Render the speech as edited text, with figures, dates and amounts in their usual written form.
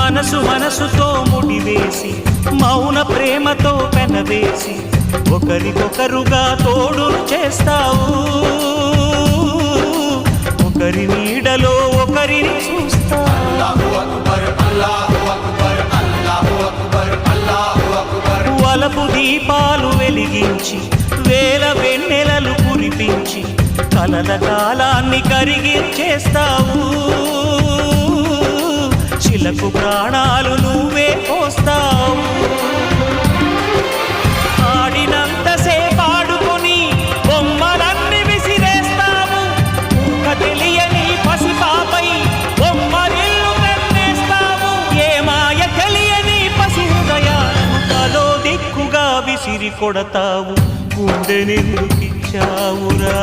మనసు మనసుతో ముడివేసి మౌన ప్రేమతో పెనవేసి ఒకరికొకరుగా తోడును చేస్తావు ఒకరి నీడలో ఒకరిని చూస్తావు వలపు దీపాలు వెలిగించి వేల వెన్నెలలు కురిపించి కలల కాలాన్ని కరిగించేస్తావు చిలకు ప్రాణాలు నువ్వే పోస్తావు ఆడినంతసేపు ఆడుకొని బొమ్మలన్నీ విసిరేస్తావు తెలియని పసిపాపై బొమ్మరిల్లు కన్నేస్తావు ఏ మాయ తెలియని పసి హృదయాలను తలో దిక్కుగా విసిరి కొడతావు గుండెనెందుకిచ్చావురా